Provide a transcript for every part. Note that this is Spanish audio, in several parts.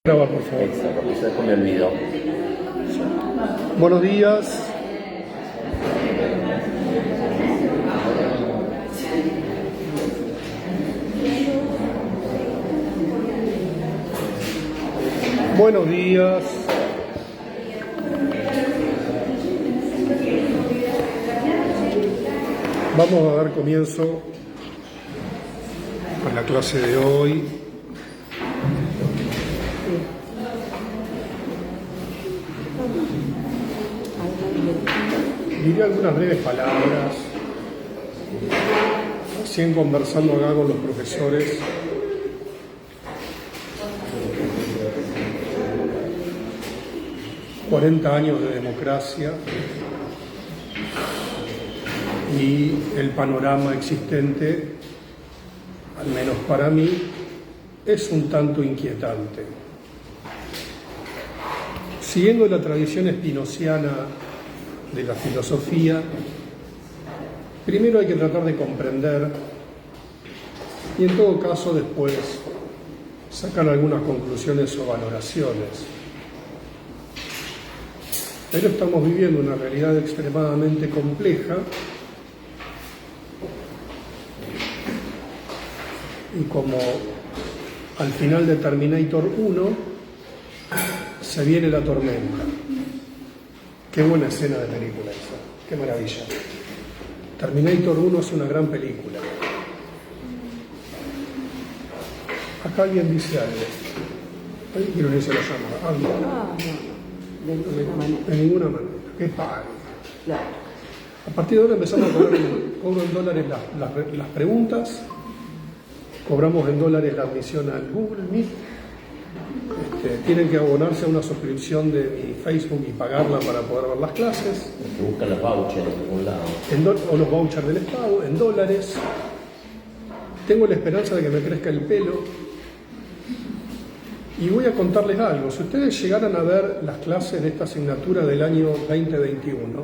Graba, por favor. Exacto, porque después me olvido. Buenos días. Buenos días. Vamos a dar comienzo a la clase de hoy. Diré algunas breves palabras, recién conversando acá con los profesores. ...40 años de democracia y el panorama existente, al menos para mí, es un tanto inquietante. Siguiendo la tradición espinociana de la filosofía, primero hay que tratar de comprender y en todo caso después sacar algunas conclusiones o valoraciones. Pero estamos viviendo una realidad extremadamente compleja y como al final de Terminator 1 se viene la tormenta. Qué buena escena de película esa, qué maravilla. Terminator 1 es una gran película. Acá alguien dice algo. Alguien quiero que se lo llama. No, de ninguna manera. De ninguna manera. Qué padre. Claro. A partir de ahora empezamos a cobro en dólares las preguntas, cobramos en dólares la admisión al Google Meet. Tienen que abonarse a una suscripción de mi Facebook y pagarla para poder ver las clases. Buscan los vouchers de algún lado. O los vouchers del Estado, en dólares. Tengo la esperanza de que me crezca el pelo. Y voy a contarles algo. Si ustedes llegaran a ver las clases de esta asignatura del año 2021,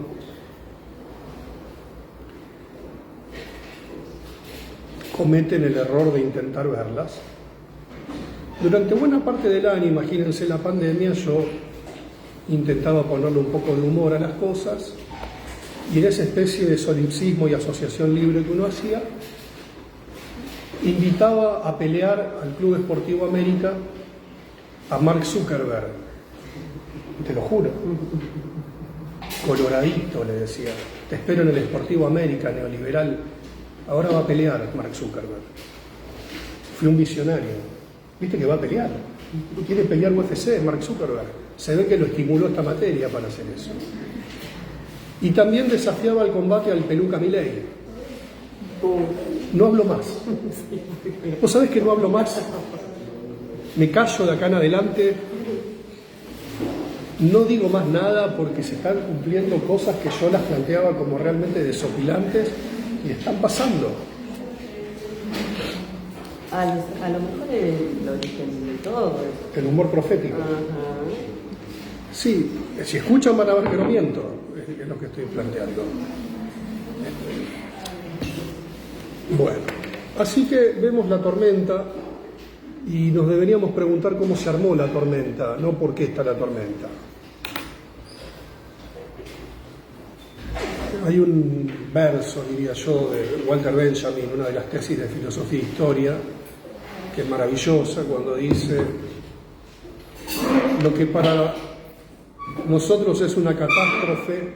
cometen el error de intentar verlas. Durante buena parte del año, imagínense la pandemia, yo intentaba ponerle un poco de humor a las cosas y en esa especie de solipsismo y asociación libre que uno hacía, invitaba a pelear al Club Esportivo América a Mark Zuckerberg, te lo juro, coloradito le decía, te espero en el Esportivo América, neoliberal, ahora va a pelear Mark Zuckerberg. Fui un visionario. Viste que va a pelear. Quiere pelear UFC, Mark Zuckerberg. Se ve que lo estimuló esta materia para hacer eso. Y también desafiaba al combate al peluca Milei. No hablo más. ¿Vos sabés que no hablo más? Me callo de acá en adelante. No digo más nada porque se están cumpliendo cosas que yo las planteaba como realmente desopilantes y están pasando. A lo mejor es el origen de todo. El humor profético. Ajá. Sí, si escuchan van a ver que no miento, es lo que estoy planteando. Bueno, así que vemos la tormenta y nos deberíamos preguntar cómo se armó la tormenta, no por qué está la tormenta. Hay un verso, diría yo, de Walter Benjamin, una de las tesis de filosofía e historia, que es maravillosa, cuando dice: lo que para nosotros es una catástrofe,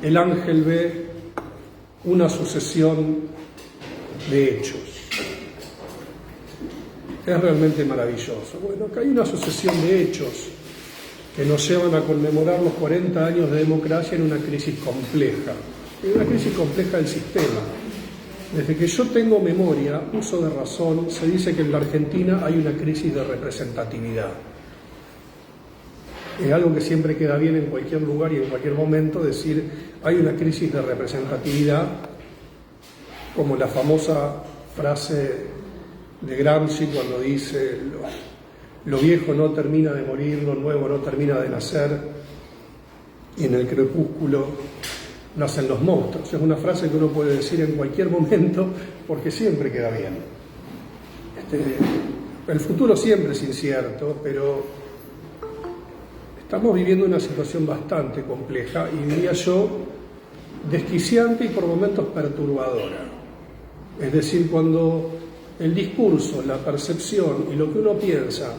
el ángel ve una sucesión de hechos. Es realmente maravilloso. Bueno, acá hay una sucesión de hechos que nos llevan a conmemorar los 40 años de democracia en una crisis compleja, del sistema. Desde que yo tengo memoria, uso de razón, se dice que en la Argentina hay una crisis de representatividad. Es algo que siempre queda bien en cualquier lugar y en cualquier momento decir hay una crisis de representatividad, como la famosa frase de Gramsci cuando dice lo viejo no termina de morir, lo nuevo no termina de nacer y en el crepúsculo nacen los monstruos. Es una frase que uno puede decir en cualquier momento porque siempre queda bien. El futuro siempre es incierto, pero estamos viviendo una situación bastante compleja y diría yo desquiciante y por momentos perturbadora. Es decir, cuando el discurso, la percepción y lo que uno piensa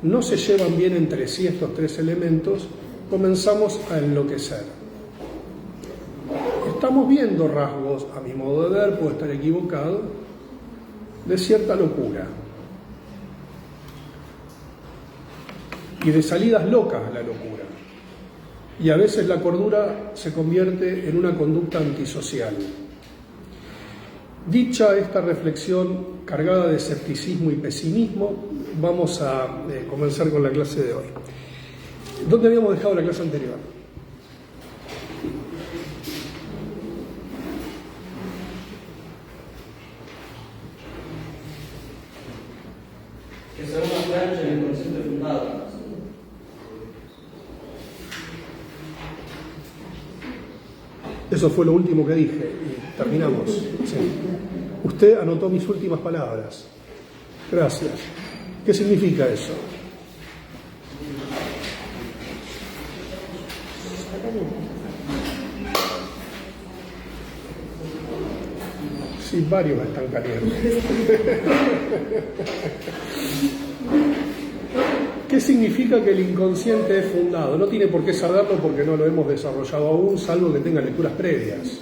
no se llevan bien entre sí estos tres elementos, comenzamos a enloquecer. Estamos viendo rasgos, a mi modo de ver, puedo estar equivocado, de cierta locura y de salidas locas a la locura. Y a veces la cordura se convierte en una conducta antisocial. Dicha esta reflexión cargada de escepticismo y pesimismo, vamos a comenzar con la clase de hoy. ¿Dónde habíamos dejado la clase anterior? Que según las planchas el inconsciente fundado. Eso fue lo último que dije y terminamos. Sí. Usted anotó mis últimas palabras. Gracias. ¿Qué significa eso? Sí, varios están calientes. ¿Qué significa que el inconsciente es fundado? No tiene por qué saberlo porque no lo hemos desarrollado aún, salvo que tenga lecturas previas.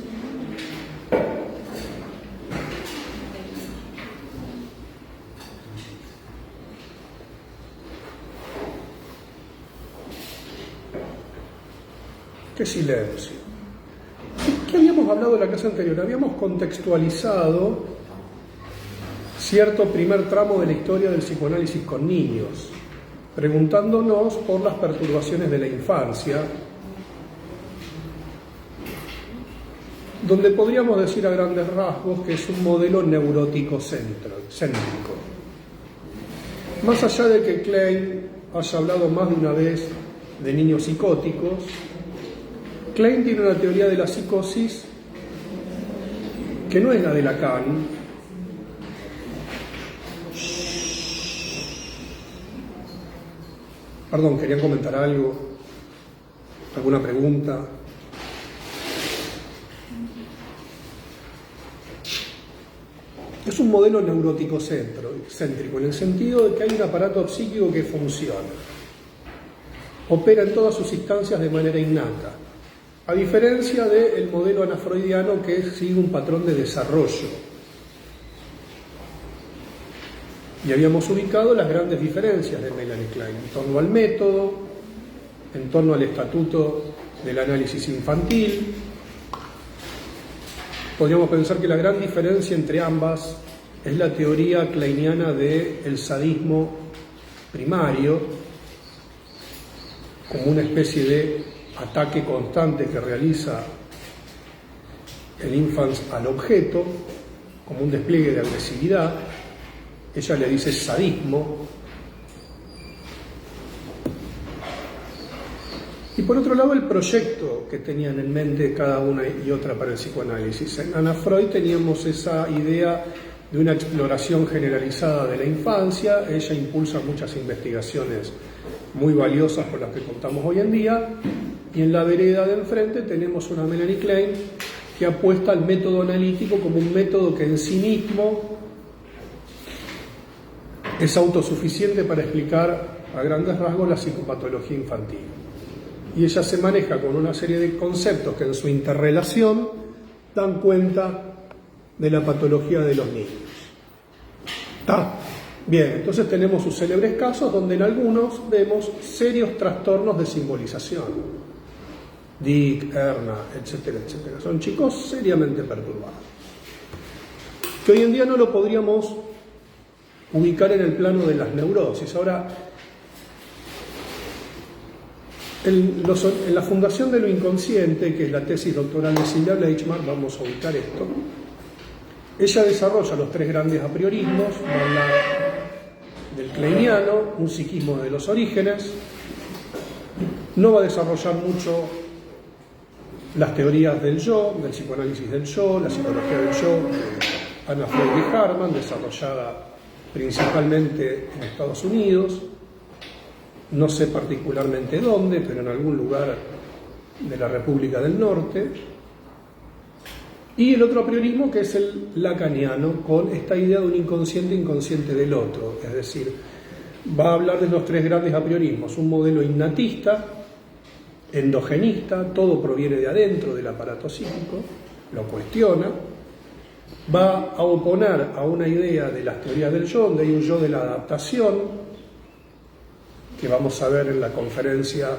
¡Qué silencio! ¿Qué habíamos hablado en la clase anterior? Habíamos contextualizado cierto primer tramo de la historia del psicoanálisis con niños, preguntándonos por las perturbaciones de la infancia, donde podríamos decir a grandes rasgos que es un modelo neurótico céntrico. Más allá de que Klein haya hablado más de una vez de niños psicóticos, Klein tiene una teoría de la psicosis que no es la de Lacan, Perdón, ¿querían comentar algo? ¿Alguna pregunta? Es un modelo neurótico céntrico, en el sentido de que hay un aparato psíquico que funciona. Opera en todas sus instancias de manera innata, a diferencia del modelo anafreudiano que sigue un patrón de desarrollo. Y habíamos ubicado las grandes diferencias de Melanie Klein en torno al método, en torno al estatuto del análisis infantil. Podríamos pensar que la gran diferencia entre ambas es la teoría kleiniana del sadismo primario, como una especie de ataque constante que realiza el infans al objeto, como un despliegue de agresividad. Ella le dice sadismo. Y por otro lado, el proyecto que tenían en mente cada una y otra para el psicoanálisis. En Ana Freud teníamos esa idea de una exploración generalizada de la infancia. Ella impulsa muchas investigaciones muy valiosas con las que contamos hoy en día. Y en la vereda de enfrente tenemos una Melanie Klein que apuesta al método analítico como un método que en sí mismo es autosuficiente para explicar a grandes rasgos la psicopatología infantil. Y ella se maneja con una serie de conceptos que en su interrelación dan cuenta de la patología de los niños. ¿Está? Bien, entonces tenemos sus célebres casos donde en algunos vemos serios trastornos de simbolización. Dick, Erna, etcétera, etcétera. Son chicos seriamente perturbados. Que hoy en día no lo podríamos ubicar en el plano de las neurosis. Ahora, en la Fundación de lo Inconsciente, que es la tesis doctoral de Silvia Bleichmar, vamos a ubicar esto. Ella desarrolla los tres grandes apriorismos, va a hablar del kleiniano, un psiquismo de los orígenes, no va a desarrollar mucho las teorías del yo, del psicoanálisis del yo, la psicología del yo, de Anna Freud y Harman, desarrollada principalmente en Estados Unidos, no sé particularmente dónde, pero en algún lugar de la República del Norte, y el otro apriorismo que es el lacaniano, con esta idea de un inconsciente del otro, es decir, va a hablar de los tres grandes apriorismos: un modelo innatista, endogenista, todo proviene de adentro del aparato psíquico, lo cuestiona, va a oponer a una idea de las teorías del yo, donde hay un yo de la adaptación, que vamos a ver en la conferencia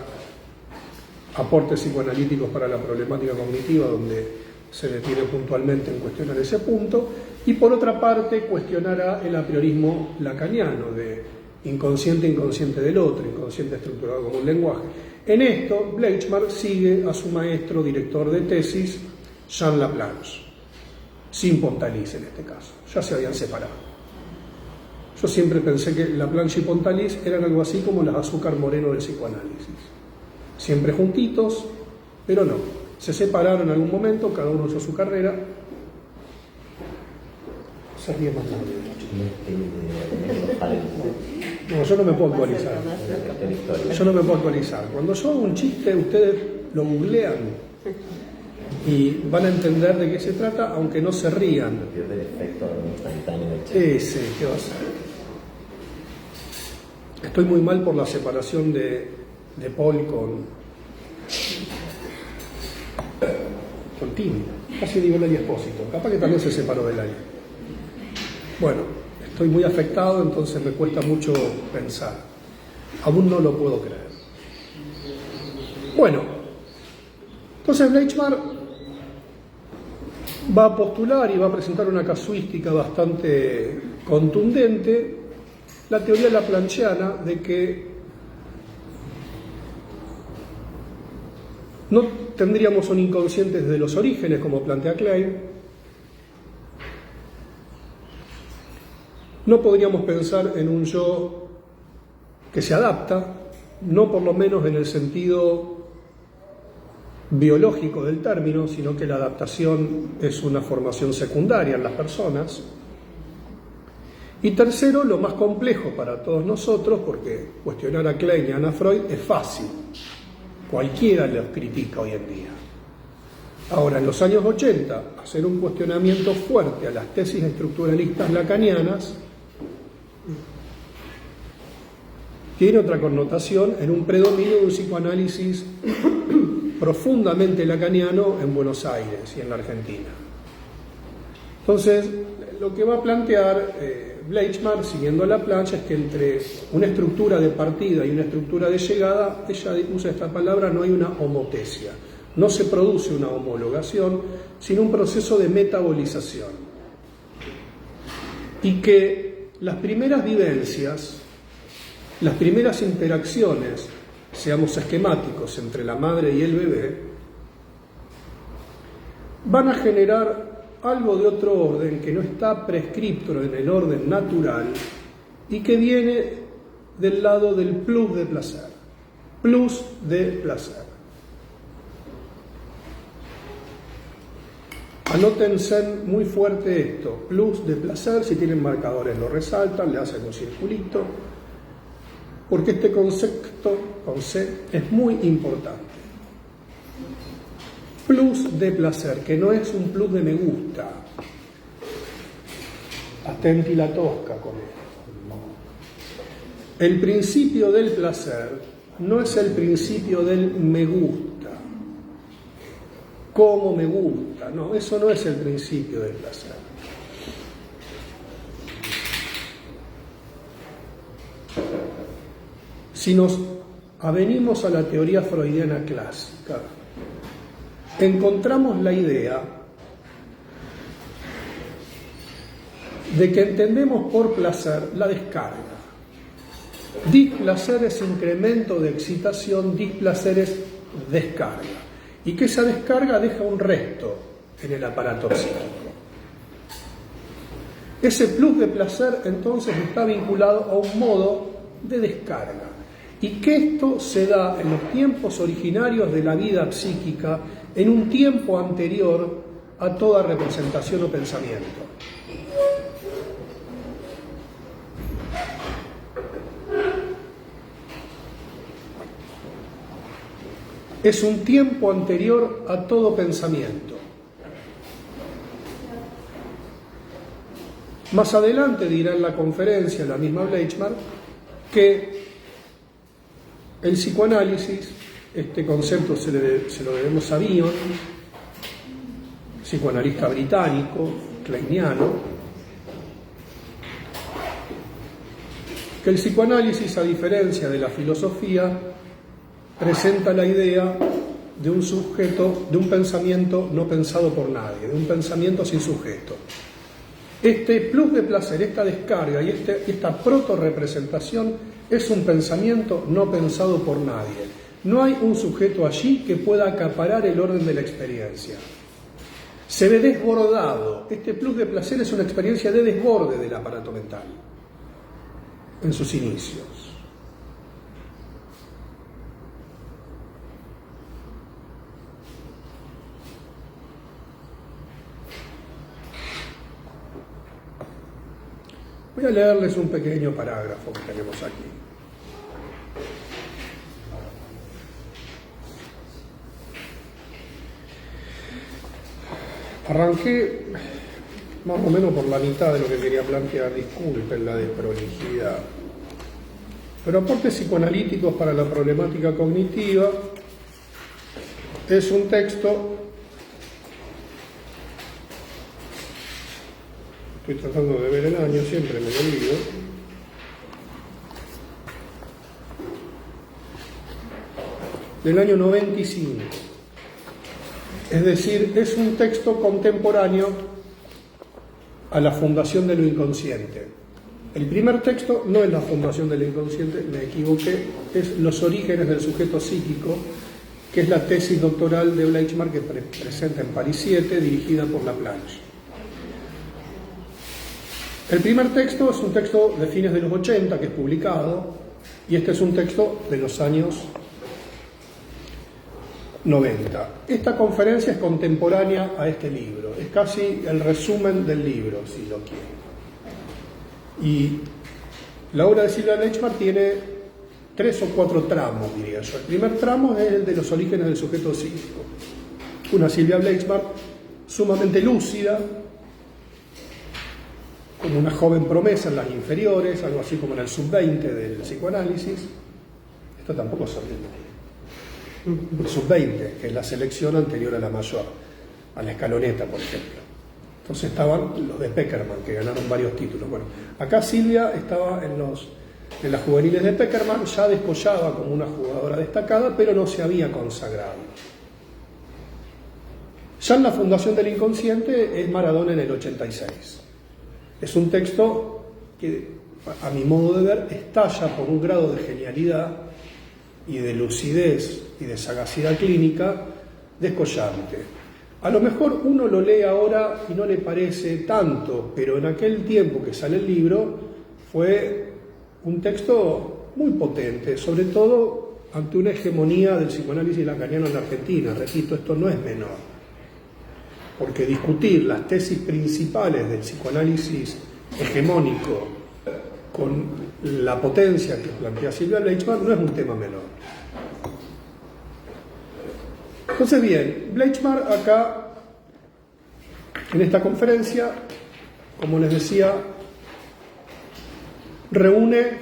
Aportes psicoanalíticos para la problemática cognitiva, donde se detiene puntualmente en cuestionar ese punto, y por otra parte cuestionará el apriorismo lacaniano de inconsciente del otro, inconsciente estructurado como un lenguaje. En esto, Bleichmar sigue a su maestro director de tesis, Jean Laplanche, sin Pontalis en este caso, ya se habían separado. Yo siempre pensé que Laplanche y Pontalis eran algo así como las azúcar moreno del psicoanálisis, siempre juntitos, pero no, se separaron en algún momento, cada uno hizo su carrera. Se ríe más tarde. No, yo no me puedo actualizar. Yo no me puedo actualizar. Cuando yo hago un chiste, ustedes lo googlean y van a entender de qué se trata, aunque no se rían. Pierde el efecto instantáneo del chat. Sí, ¿qué va a ser? Estoy muy mal por la separación de Paul con Tini. Casi digo Lali Espósito. Capaz que también se separó de Lali. Bueno, estoy muy afectado, entonces me cuesta mucho pensar. Aún no lo puedo creer. Bueno, entonces Bleichmar va a postular y va a presentar una casuística bastante contundente, la teoría laplanchiana de que no tendríamos un inconsciente desde los orígenes, como plantea Klein. No podríamos pensar en un yo que se adapta, no por lo menos en el sentido biológico del término, sino que la adaptación es una formación secundaria en las personas. Y tercero, lo más complejo para todos nosotros, porque cuestionar a Klein y a Anna Freud es fácil, cualquiera los critica hoy en día. Ahora, en los años 80, hacer un cuestionamiento fuerte a las tesis estructuralistas lacanianas tiene otra connotación en un predominio de un psicoanálisis profundamente lacaniano en Buenos Aires y en la Argentina. Entonces, lo que va a plantear Bleichmar, siguiendo a Laplanche, es que entre una estructura de partida y una estructura de llegada, ella usa esta palabra, no hay una homotesia, no se produce una homologación, sino un proceso de metabolización. Y que las primeras vivencias, las primeras interacciones, seamos esquemáticos, entre la madre y el bebé, van a generar algo de otro orden que no está prescripto en el orden natural y que viene del lado del plus de placer. Plus de placer. Anótense muy fuerte esto, plus de placer, si tienen marcadores lo resaltan, le hacen un circulito, porque este concepto, con C, es muy importante. Plus de placer, que no es un plus de me gusta. Atenti la tosca con esto. El principio del placer no es el principio del me gusta. Cómo me gusta, no, eso no es el principio del placer. Si nos avenimos a la teoría freudiana clásica, encontramos la idea de que entendemos por placer la descarga. Displacer es incremento de excitación, displacer es descarga. Y que esa descarga deja un resto en el aparato psíquico. Ese plus de placer entonces está vinculado a un modo de descarga. Y que esto se da en los tiempos originarios de la vida psíquica, en un tiempo anterior a toda representación o pensamiento. es un tiempo anterior a todo pensamiento. Más adelante dirá en la conferencia la misma Bleichmar que el psicoanálisis, este concepto se lo debemos a Bion, psicoanalista británico, kleiniano, que el psicoanálisis, a diferencia de la filosofía, presenta la idea de un sujeto, de un pensamiento no pensado por nadie, de un pensamiento sin sujeto. Este plus de placer, esta descarga y esta proto-representación es un pensamiento no pensado por nadie. No hay un sujeto allí que pueda acaparar el orden de la experiencia. Se ve desbordado. Este plus de placer es una experiencia de desborde del aparato mental en sus inicios. Voy a leerles un pequeño parágrafo que tenemos aquí. Arranqué más o menos por la mitad de lo que quería plantear, disculpen la desprolijidad. Pero aportes psicoanalíticos para la problemática cognitiva es un texto. Estoy tratando de ver el año, siempre me lo olvido. Del año 95. Es decir, es un texto contemporáneo a la fundación de lo inconsciente. El primer texto no es la fundación del inconsciente, me equivoqué, es Los orígenes del sujeto psíquico, que es la tesis doctoral de Bleichmar que presenta en París 7, dirigida por Laplanche. El primer texto es un texto de fines de los 80 que es publicado, y este es un texto de los años 90. Esta conferencia es contemporánea a este libro, es casi el resumen del libro, si lo quieren. Y la obra de Silvia Bleichmar tiene 3 o 4 tramos, diría yo. El primer tramo es el de los orígenes del sujeto psíquico. Una Silvia Bleichmar sumamente lúcida, como una joven promesa en las inferiores, algo así como en el sub-20 del psicoanálisis. Esto tampoco es el sub-20, que es la selección anterior a la mayor, a la escaloneta, por ejemplo. Entonces estaban los de Peckerman, que ganaron varios títulos. Bueno, acá Silvia estaba en las juveniles de Peckerman, ya descollaba como una jugadora destacada, pero no se había consagrado. Ya en la fundación del inconsciente es Maradona en el 86. Es un texto que, a mi modo de ver, estalla por un grado de genialidad y de lucidez y de sagacidad clínica descollante. A lo mejor uno lo lee ahora y no le parece tanto, pero en aquel tiempo que sale el libro fue un texto muy potente, sobre todo ante una hegemonía del psicoanálisis lacaniano en la Argentina. Repito, esto no es menor, porque discutir las tesis principales del psicoanálisis hegemónico con la potencia que plantea Silvia Bleichmar no es un tema menor. Entonces, bien, Bleichmar acá, en esta conferencia, como les decía, reúne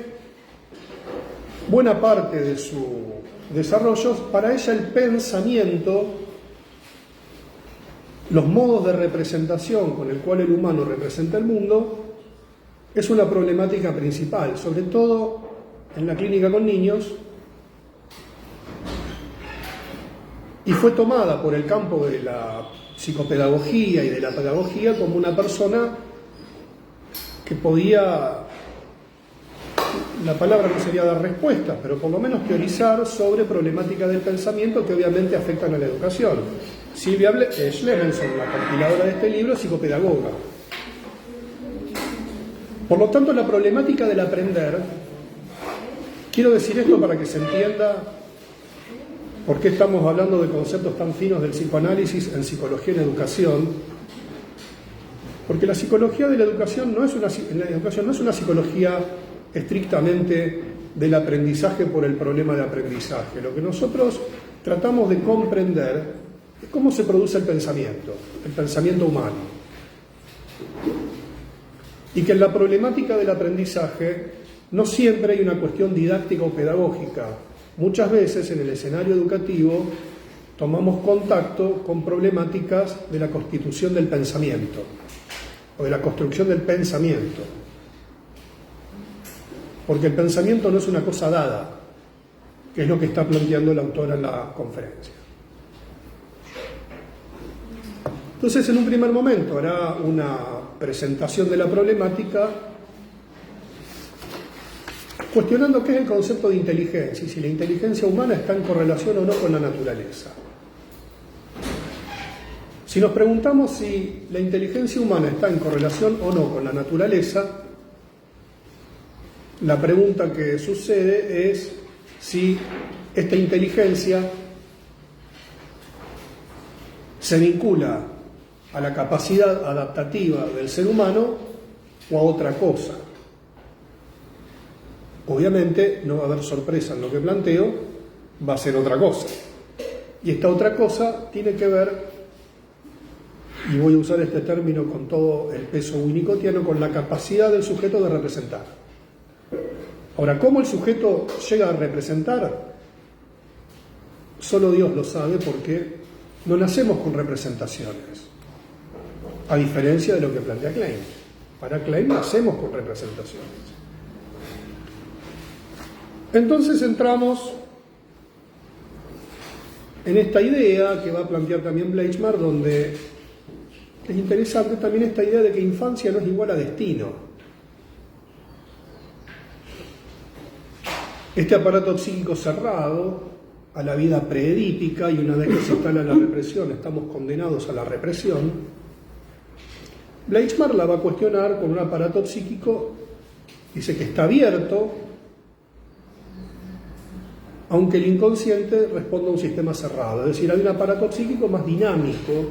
buena parte de su desarrollo. Para ella el pensamiento, los modos de representación con el cual el humano representa el mundo, es una problemática principal, sobre todo en la clínica con niños, y fue tomada por el campo de la psicopedagogía y de la pedagogía como una persona que podía, la palabra no sería dar respuestas, pero por lo menos teorizar sobre problemáticas del pensamiento que obviamente afectan a la educación. Silvia Schlemenson, la compiladora de este libro, es psicopedagoga. Por lo tanto, la problemática del aprender, quiero decir esto para que se entienda por qué estamos hablando de conceptos tan finos del psicoanálisis en psicología en educación, porque la psicología de la educación no es una psicología estrictamente del aprendizaje por el problema de aprendizaje. Lo que nosotros tratamos de comprender cómo se produce el pensamiento humano. Y que en la problemática del aprendizaje no siempre hay una cuestión didáctica o pedagógica. Muchas veces en el escenario educativo tomamos contacto con problemáticas de la constitución del pensamiento o de la construcción del pensamiento. Porque el pensamiento no es una cosa dada, que es lo que está planteando el autor en la conferencia. Entonces, en un primer momento hará una presentación de la problemática cuestionando qué es el concepto de inteligencia y si la inteligencia humana está en correlación o no con la naturaleza. Si nos preguntamos si la inteligencia humana está en correlación o no con la naturaleza, la pregunta que sucede es si esta inteligencia se vincula a la capacidad adaptativa del ser humano o a otra cosa. Obviamente no va a haber sorpresa en lo que planteo, va a ser otra cosa. Y esta otra cosa tiene que ver, y voy a usar este término con todo el peso winnicottiano, con la capacidad del sujeto de representar. Ahora, ¿cómo el sujeto llega a representar? Solo Dios lo sabe, porque no nacemos con representaciones, a diferencia de lo que plantea Klein. Para Klein nacemos con representaciones. Entonces entramos en esta idea que va a plantear también Bleichmar, donde es interesante también esta idea de que infancia no es igual a destino. Este aparato psíquico cerrado a la vida preedípica, y una vez que se instala la represión, estamos condenados a la represión. Bleichmar la va a cuestionar con un aparato psíquico, dice que está abierto, aunque el inconsciente responde a un sistema cerrado. Es decir, hay un aparato psíquico más dinámico,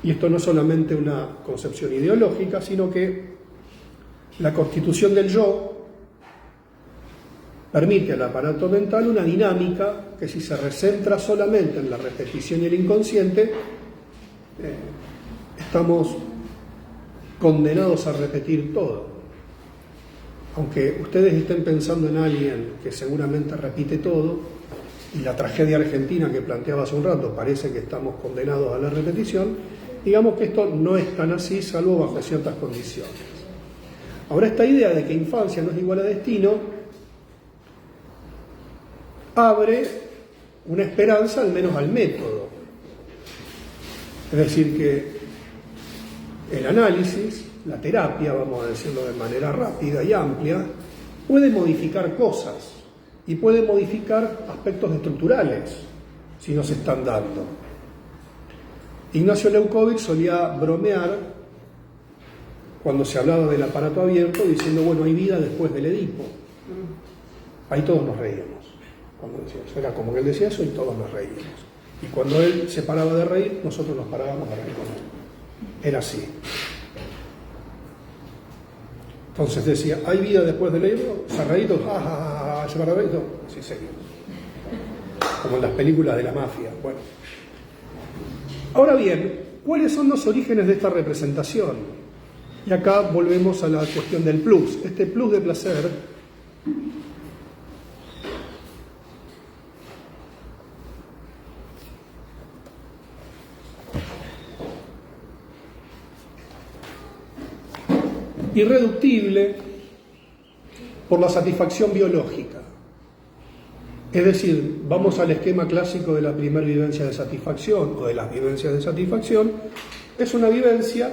y esto no es solamente una concepción ideológica, sino que la constitución del yo permite al aparato mental una dinámica que, si se recentra solamente en la repetición y el inconsciente, estamos condenados a repetir todo. Aunque ustedes estén pensando en alguien que seguramente repite todo, y la tragedia argentina que planteaba hace un rato parece que estamos condenados a la repetición, digamos que esto no es tan así, salvo bajo ciertas condiciones. Ahora, esta idea de que infancia no es igual a destino abre una esperanza, al menos al método. Es decir, que el análisis, la terapia, vamos a decirlo de manera rápida y amplia, puede modificar cosas y puede modificar aspectos estructurales si no se están dando. Ignacio Leucovitch solía bromear cuando se hablaba del aparato abierto diciendo, bueno, hay vida después del Edipo. Ahí todos nos reíamos cuando decía eso. Era como que él decía eso y todos nos reíamos. Y cuando él se paraba de reír, nosotros nos parábamos a reír con él. Era así. Entonces decía, ¿hay vida después del Edipo? Cerradito, se paraba y todo. Sí, serio. Como en las películas de la mafia. Bueno. Ahora bien, ¿cuáles son los orígenes de esta representación? Y acá volvemos a la cuestión del plus. Este plus de placer irreductible por la satisfacción biológica. Es decir, vamos al esquema clásico de la primera vivencia de satisfacción o de las vivencias de satisfacción. Es una vivencia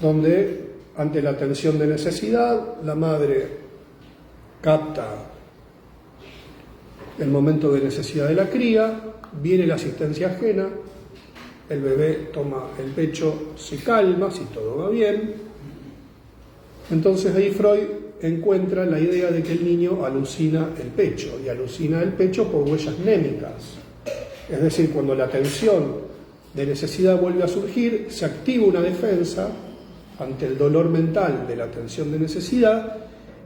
donde, ante la tensión de necesidad, la madre capta el momento de necesidad de la cría, viene la asistencia ajena, el bebé toma el pecho, se calma, si todo va bien. Entonces ahí Freud encuentra la idea de que el niño alucina el pecho, y alucina el pecho por huellas mnémicas. Es decir, cuando la tensión de necesidad vuelve a surgir, se activa una defensa ante el dolor mental de la tensión de necesidad,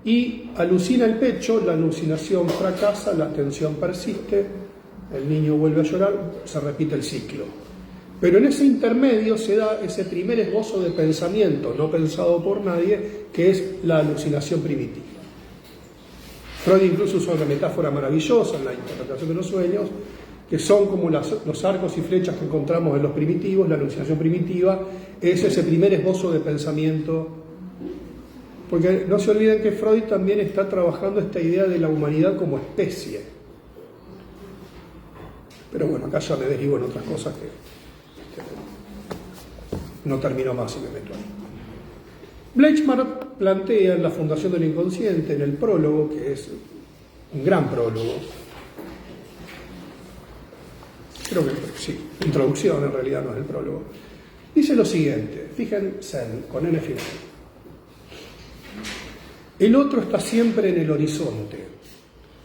y alucina el pecho, la alucinación fracasa, la tensión persiste, el niño vuelve a llorar, se repite el ciclo. Pero en ese intermedio se da ese primer esbozo de pensamiento no pensado por nadie, que es la alucinación primitiva. Freud incluso usa una metáfora maravillosa en la interpretación de los sueños, que son como los arcos y flechas que encontramos en los primitivos. La alucinación primitiva es ese primer esbozo de pensamiento, porque no se olviden que Freud también está trabajando esta idea de la humanidad como especie. Pero bueno, acá ya me derivo en otras cosas que no termino más y me meto ahí. Bleichmark plantea en La Fundación del Inconsciente, en el prólogo, que es un gran prólogo, creo que sí, introducción en realidad, no es el prólogo, dice lo siguiente, fíjense, con N final: el otro está siempre en el horizonte,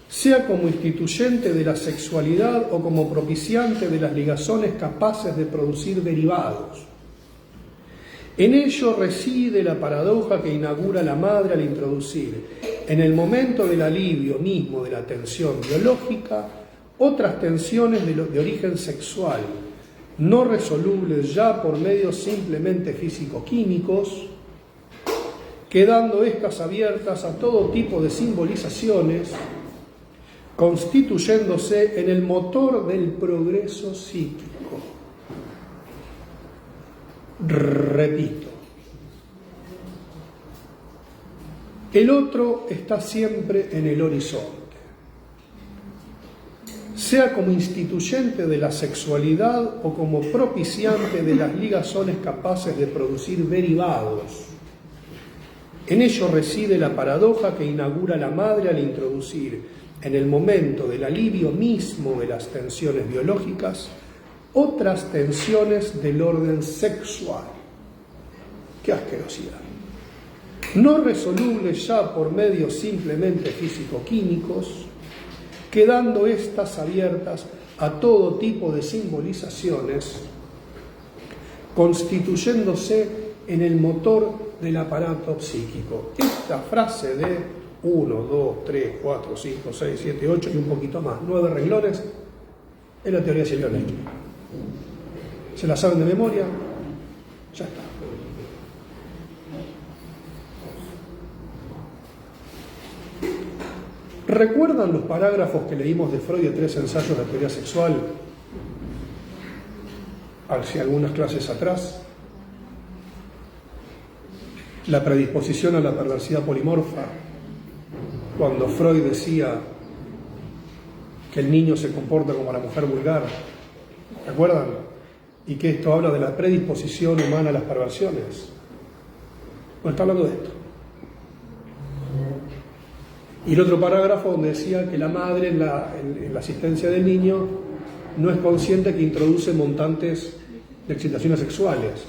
sea como instituyente de la sexualidad o como propiciante de las ligazones capaces de producir derivados. En ello reside la paradoja que inaugura la madre al introducir, en el momento del alivio mismo de la tensión biológica, otras tensiones de origen sexual, no resolubles ya por medios simplemente físico-químicos, quedando estas abiertas a todo tipo de simbolizaciones, constituyéndose en el motor del progreso psíquico. Repito, el otro está siempre en el horizonte, sea como instituyente de la sexualidad o como propiciante de las ligazones capaces de producir derivados. En ello reside la paradoja que inaugura la madre al introducir, en el momento del alivio mismo de las tensiones biológicas, otras tensiones del orden sexual. ¡Qué asquerosidad! No resolubles ya por medios simplemente físico-químicos, quedando estas abiertas a todo tipo de simbolizaciones, constituyéndose en el motor del aparato psíquico. Esta frase de 1, 2, 3, 4, 5, 6, 7, 8 y un poquito más, 9 renglones, es la teoría de Silvio Leite. ¿Se la saben de memoria? Ya está. ¿Recuerdan los parágrafos que leímos de Freud de 3 ensayos de teoría sexual hace algunas clases atrás? La predisposición a la perversidad polimorfa, cuando Freud decía que el niño se comporta como la mujer vulgar, ¿recuerdan? Y que esto habla de la predisposición humana a las perversiones. Bueno, está hablando de esto. Y el otro parágrafo donde decía que la madre en la asistencia del niño no es consciente que introduce montantes de excitaciones sexuales,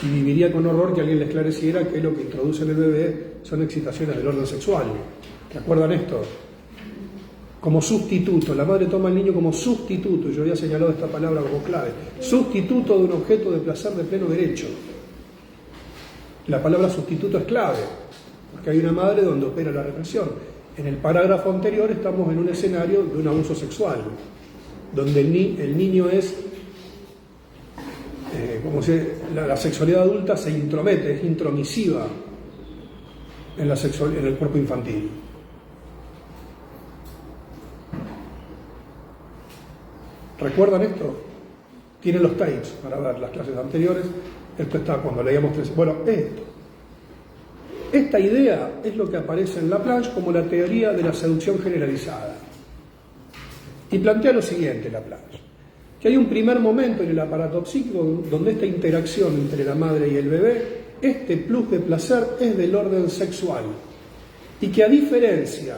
y viviría con horror que alguien le esclareciera que lo que introduce en el bebé son excitaciones del orden sexual. ¿Recuerdan esto? Como sustituto, la madre toma al niño como sustituto, y yo había señalado esta palabra como clave, sustituto de un objeto de placer de pleno derecho. La palabra sustituto es clave, porque hay una madre donde opera la represión. En el parágrafo anterior estamos en un escenario de un abuso sexual, donde el niño es, como si la sexualidad adulta se intromete, es intromisiva en el cuerpo infantil. ¿Recuerdan esto? Tienen los tapes para ver las clases anteriores. Esto está cuando leíamos 3. Bueno, esta idea es lo que aparece en Laplanche como la teoría de la seducción generalizada. Y plantea lo siguiente, Laplanche, que hay un primer momento en el aparato psíquico donde esta interacción entre la madre y el bebé, este plus de placer es del orden sexual, y que a diferencia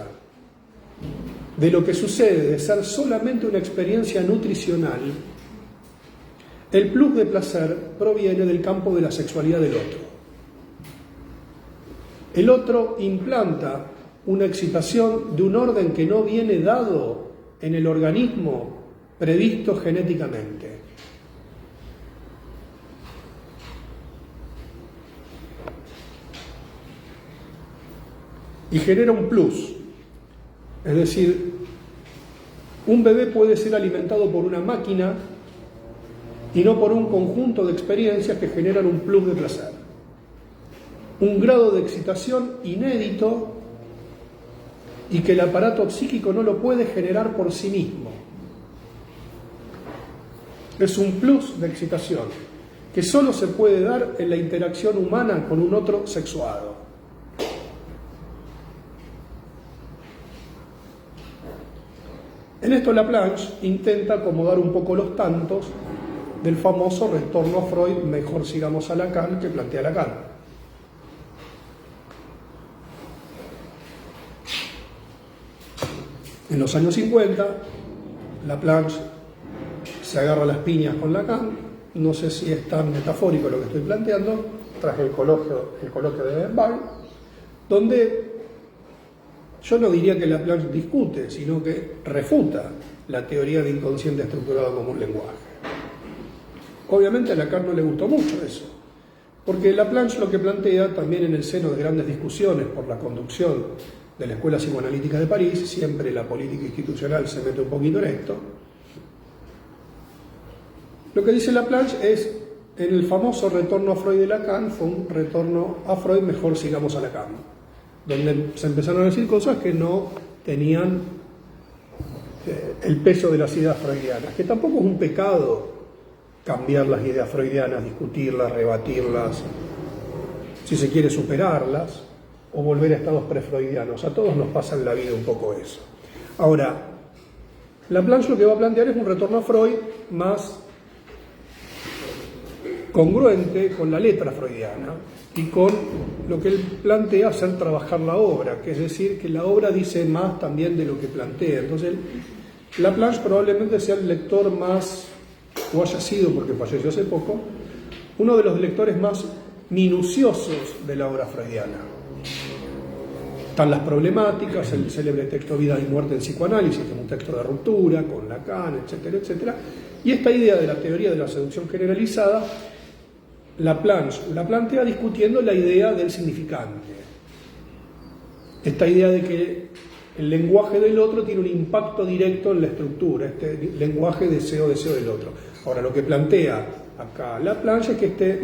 de lo que sucede de ser solamente una experiencia nutricional, el plus de placer proviene del campo de la sexualidad del otro. El otro implanta una excitación de un orden que no viene dado en el organismo previsto genéticamente. y genera un plus. Es decir, un bebé puede ser alimentado por una máquina y no por un conjunto de experiencias que generan un plus de placer. Un grado de excitación inédito y que el aparato psíquico no lo puede generar por sí mismo. Es un plus de excitación que solo se puede dar en la interacción humana con un otro sexuado. En esto Laplanche intenta acomodar un poco los tantos del famoso retorno a Freud, mejor sigamos a Lacan, que plantea Lacan. En los años 50, Laplanche se agarra las piñas con Lacan. No sé si es tan metafórico lo que estoy planteando, tras el coloquio de Bern, donde yo no diría que Laplanche discute, sino que refuta la teoría de inconsciente estructurado como un lenguaje. Obviamente a Lacan no le gustó mucho eso, porque Laplanche lo que plantea, también en el seno de grandes discusiones por la conducción de la Escuela Psicoanalítica de París, siempre la política institucional se mete un poquito en esto, lo que dice Laplanche es, en el famoso retorno a Freud de Lacan, fue un retorno a Freud, mejor sigamos a Lacan, donde se empezaron a decir cosas que no tenían el peso de las ideas freudianas, que tampoco es un pecado cambiar las ideas freudianas, discutirlas, rebatirlas, si se quiere superarlas, o volver a estados prefreudianos. A todos nos pasa en la vida un poco eso. Ahora, Laplanche lo que va a plantear es un retorno a Freud más congruente con la letra freudiana y con lo que él plantea hacer trabajar la obra, que es decir, que la obra dice más también de lo que plantea. Entonces, Laplanche probablemente sea el lector más, o haya sido, porque falleció hace poco, uno de los lectores más minuciosos de la obra freudiana. Están las problemáticas, el célebre texto Vida y Muerte en Psicoanálisis, que es un texto de ruptura, con Lacan, etcétera, etcétera. Y esta idea de la teoría de la seducción generalizada, Laplanche la plantea discutiendo la idea del significante. Esta idea de que el lenguaje del otro tiene un impacto directo en la estructura, este lenguaje deseo del otro. Ahora, lo que plantea acá Laplanche es que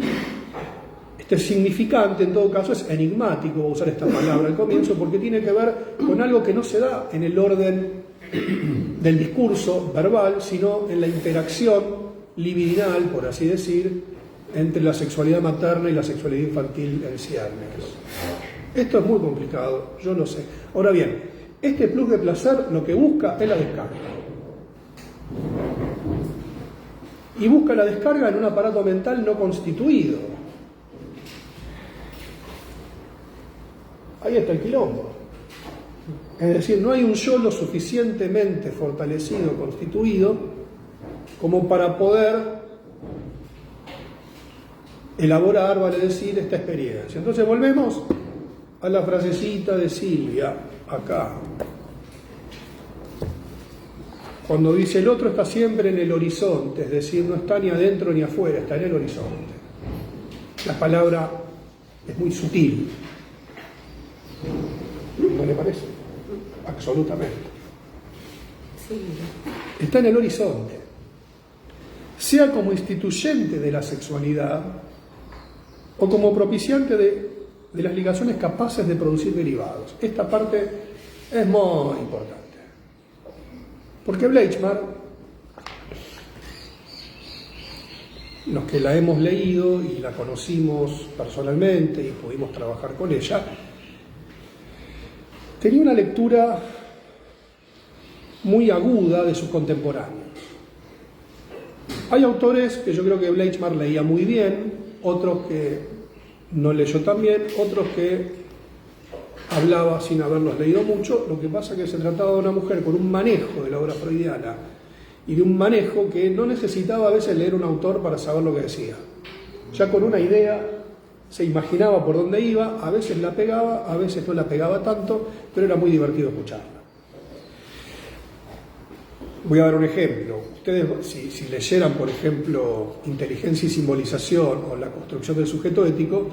este significante, en todo caso, es enigmático, voy a usar esta palabra al comienzo, porque tiene que ver con algo que no se da en el orden del discurso verbal, sino en la interacción libidinal, por así decir, entre la sexualidad materna y la sexualidad infantil en ciernes. Esto es muy complicado, yo lo sé. Ahora bien, este plus de placer lo que busca es la descarga. Y busca la descarga en un aparato mental no constituido. Ahí está el quilombo. Es decir, no hay un yo lo suficientemente fortalecido, constituido, como para poder elaborar, vale decir, esta experiencia. Entonces volvemos a la frasecita de Silvia, acá. Cuando dice el otro está siempre en el horizonte, es decir, no está ni adentro ni afuera, está en el horizonte. La palabra es muy sutil. ¿No le parece? Absolutamente. Sí. Está en el horizonte. Sea como instituyente de la sexualidad o como propiciante de las ligaciones capaces de producir derivados. Esta parte es muy importante. Porque Bleichmar, los que la hemos leído y la conocimos personalmente y pudimos trabajar con ella, tenía una lectura muy aguda de sus contemporáneos. Hay autores que yo creo que Bleichmar leía muy bien, otros que no leyó tan bien, otros que hablaba sin haberlos leído mucho. Lo que pasa es que se trataba de una mujer con un manejo de la obra freudiana y de un manejo que no necesitaba a veces leer un autor para saber lo que decía. Ya con una idea se imaginaba por dónde iba, a veces la pegaba, a veces no la pegaba tanto, pero era muy divertido escucharla. Voy a dar un ejemplo. Ustedes, si leyeran, por ejemplo, Inteligencia y Simbolización o La construcción del sujeto ético,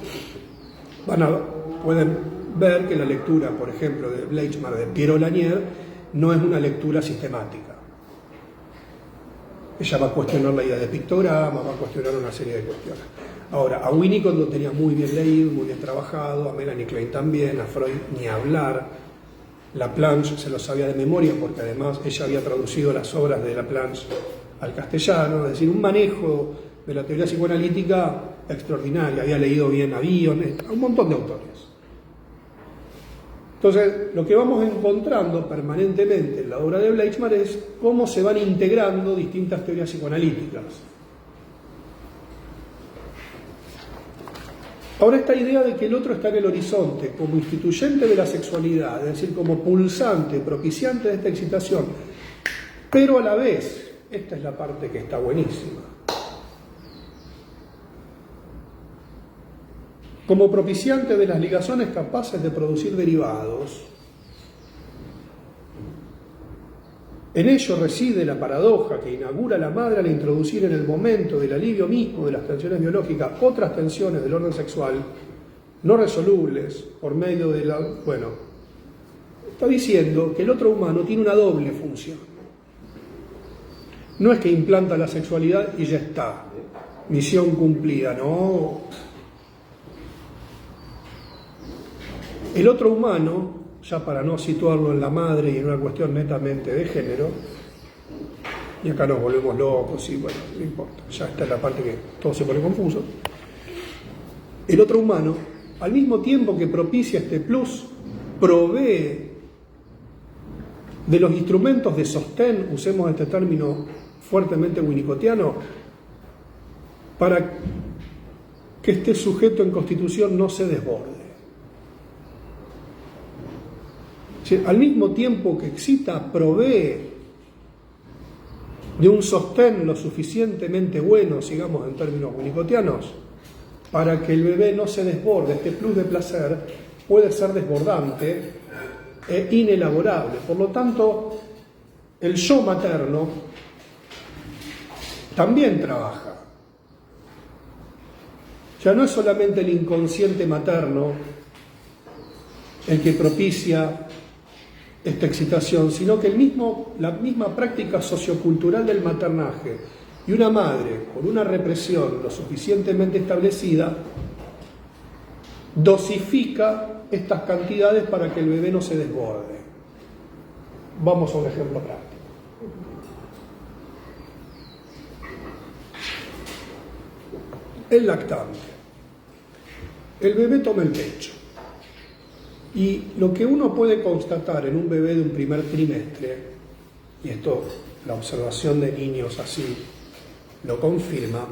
pueden ver que la lectura, por ejemplo, de Bleichmar, de Pierre Lanier, no es una lectura sistemática. Ella va a cuestionar la idea de pictograma, va a cuestionar una serie de cuestiones. Ahora, a Winnicott lo tenía muy bien leído, muy bien trabajado, a Melanie Klein también, a Freud ni hablar. Laplanche se lo sabía de memoria porque además ella había traducido las obras de Laplanche al castellano, es decir, un manejo de la teoría psicoanalítica extraordinario, había leído bien a Bion, a un montón de autores. Entonces, lo que vamos encontrando permanentemente en la obra de Bleichmar es cómo se van integrando distintas teorías psicoanalíticas. Ahora, esta idea de que el otro está en el horizonte como instituyente de la sexualidad, es decir, como pulsante, propiciante de esta excitación, pero a la vez, esta es la parte que está buenísima, como propiciante de las ligaciones capaces de producir derivados. En ello reside la paradoja que inaugura la madre al introducir en el momento del alivio mismo de las tensiones biológicas otras tensiones del orden sexual no resolubles por medio de la... Bueno, está diciendo que el otro humano tiene una doble función. No es que implanta la sexualidad y ya está, misión cumplida, no. El otro humano, ya para no situarlo en la madre y en una cuestión netamente de género, y acá nos volvemos locos y bueno, no importa, ya está en la parte que todo se pone confuso. El otro humano, al mismo tiempo que propicia este plus, provee de los instrumentos de sostén, usemos este término fuertemente winnicottiano, para que este sujeto en constitución no se desborde. Al mismo tiempo que excita, provee de un sostén lo suficientemente bueno, sigamos en términos winnicottianos, para que el bebé no se desborde. Este plus de placer puede ser desbordante e inelaborable. Por lo tanto, el yo materno también trabaja. Ya no es solamente el inconsciente materno el que propicia esta excitación, sino que la misma práctica sociocultural del maternaje y una madre con una represión lo suficientemente establecida dosifica estas cantidades para que el bebé no se desborde. Vamos a un ejemplo práctico. El lactante. El bebé toma el pecho. Y lo que uno puede constatar en un bebé de un primer trimestre, y esto la observación de niños así lo confirma,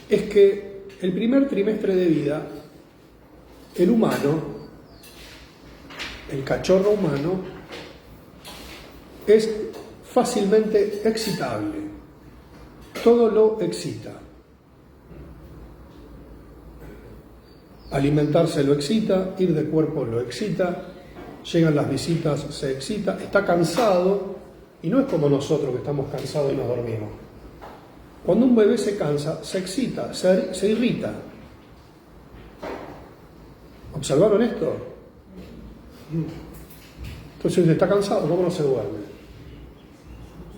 es que el primer trimestre de vida, el humano, el cachorro humano, es fácilmente excitable. Todo lo excita. Alimentarse lo excita, ir de cuerpo lo excita, llegan las visitas, se excita, está cansado, y no es como nosotros que estamos cansados y nos dormimos. Cuando un bebé se cansa, se excita, se irrita. ¿Observaron esto? Entonces, está cansado, ¿cómo no se duerme?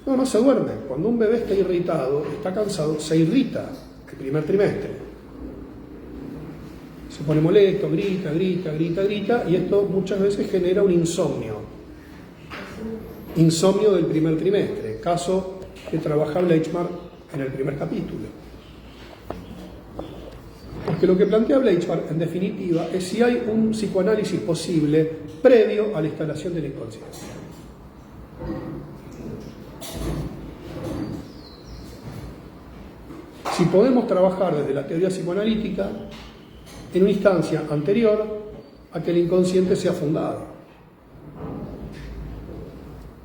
No se duerme. Cuando un bebé está irritado, está cansado, se irrita el primer trimestre. Se pone molesto, grita, y esto muchas veces genera un insomnio. Insomnio del primer trimestre, caso que trabaja Bleichmar en el primer capítulo. Porque lo que plantea Bleichmar, en definitiva, es si hay un psicoanálisis posible previo a la instalación de la inconsciencia. Si podemos trabajar desde la teoría psicoanalítica en una instancia anterior a que el inconsciente sea fundado.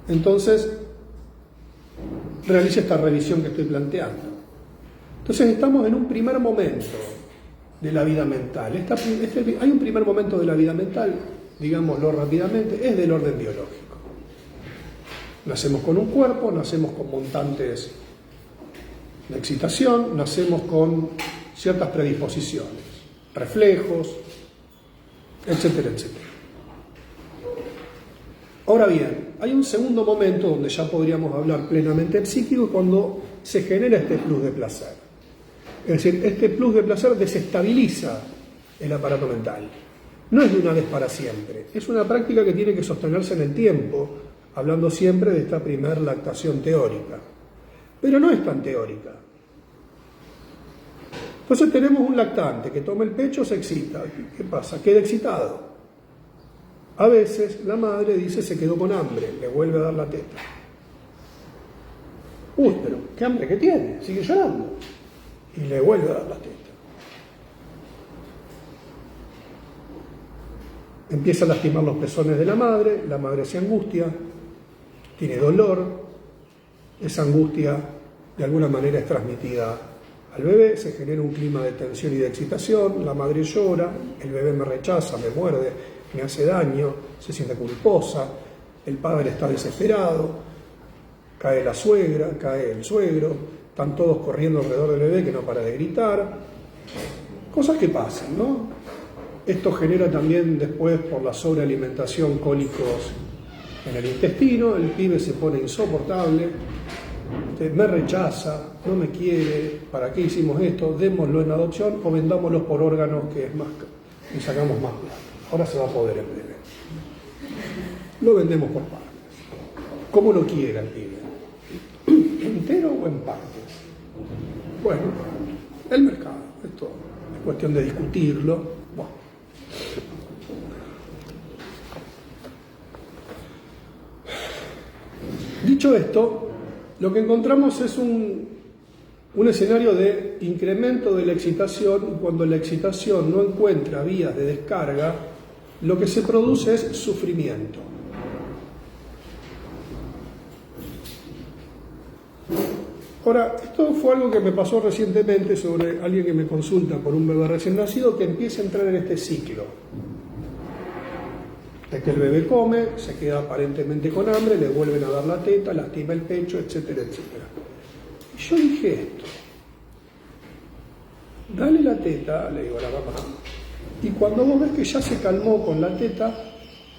Entonces, realice esta revisión que estoy planteando. Entonces, estamos en un primer momento de la vida mental. Hay un primer momento de la vida mental, digámoslo rápidamente, es del orden biológico. Nacemos con un cuerpo, nacemos con montantes de excitación, nacemos con ciertas predisposiciones, reflejos, etcétera, etcétera. Ahora bien, hay un segundo momento donde ya podríamos hablar plenamente psíquico, cuando se genera este plus de placer. Es decir, este plus de placer desestabiliza el aparato mental. No es de una vez para siempre, es una práctica que tiene que sostenerse en el tiempo, hablando siempre de esta primer lactación teórica. Pero no es tan teórica. Entonces tenemos un lactante que toma el pecho, se excita. ¿Qué pasa? Queda excitado. A veces la madre dice se quedó con hambre, le vuelve a dar la teta. Uy, pero ¿qué hambre que tiene? Sigue llorando. Y le vuelve a dar la teta. Empieza a lastimar los pezones de la madre se angustia, tiene dolor, esa angustia de alguna manera es transmitida al bebé, se genera un clima de tensión y de excitación, la madre llora, el bebé me rechaza, me muerde, me hace daño, se siente culposa, el padre está desesperado, cae la suegra, cae el suegro, están todos corriendo alrededor del bebé que no para de gritar, cosas que pasan, ¿no? Esto genera también después, por la sobrealimentación, cólicos en el intestino, el pibe se pone insoportable, me rechaza, no me quiere, ¿para qué hicimos esto? Démoslo en adopción o vendámoslo por órganos, que es más y sacamos más plata. Ahora se va a poder en breve. Lo vendemos por partes. ¿Cómo lo quiera el pibe? ¿Entero o en partes? Bueno, el mercado, esto es cuestión de discutirlo. Bueno. Dicho esto, lo que encontramos es un escenario de incremento de la excitación, y cuando la excitación no encuentra vías de descarga, lo que se produce es sufrimiento. Ahora, esto fue algo que me pasó recientemente sobre alguien que me consulta por un bebé recién nacido que empieza a entrar en este ciclo. De que el bebé come, se queda aparentemente con hambre, le vuelven a dar la teta, lastima el pecho, etcétera, etcétera. Y yo dije esto: dale la teta, le digo a la mamá, y cuando vos ves que ya se calmó con la teta,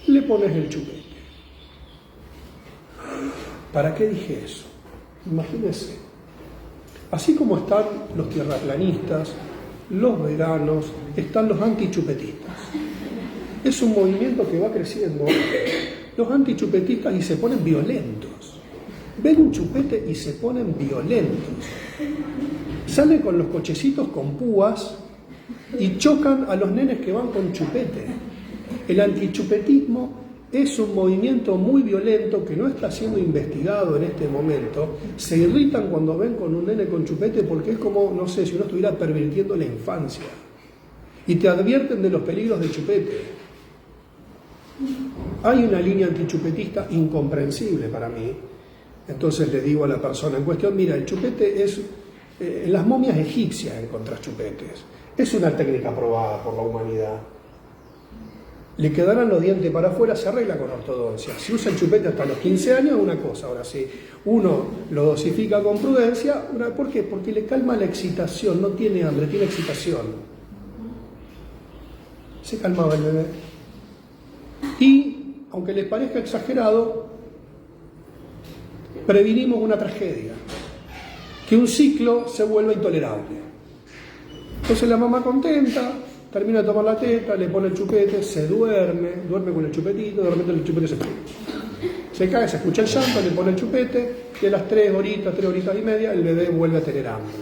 le pones el chupete. ¿Para qué dije eso? Imagínense, así como están los tierraplanistas, los veranos, están los antichupetistas. Es un movimiento que va creciendo. Los antichupetistas y se ponen violentos. Ven un chupete y se ponen violentos. Salen con los cochecitos con púas y chocan a los nenes que van con chupete. El antichupetismo es un movimiento muy violento que no está siendo investigado en este momento. Se irritan cuando ven con un nene con chupete porque es como, no sé, si uno estuviera pervirtiendo la infancia. Y te advierten de los peligros del chupete. Hay una línea antichupetista incomprensible para mí. Entonces le digo a la persona en cuestión: mira, el chupete es... en las momias egipcias encontrás chupetes. Es una técnica probada por la humanidad. Le quedarán los dientes para afuera, se arregla con ortodoncia. Si usa el chupete hasta los 15 años es una cosa. Ahora sí, uno lo dosifica con prudencia. ¿Por qué? Porque le calma la excitación, no tiene hambre, tiene excitación. Se calmaba el bebé. Y, aunque les parezca exagerado, previnimos una tragedia, que un ciclo se vuelva intolerable. Entonces la mamá contenta, termina de tomar la teta, le pone el chupete, se duerme con el chupetito, de repente el chupete se cae, se escucha el llanto, le pone el chupete, y a las 3 horitas y media, el bebé vuelve a tener hambre.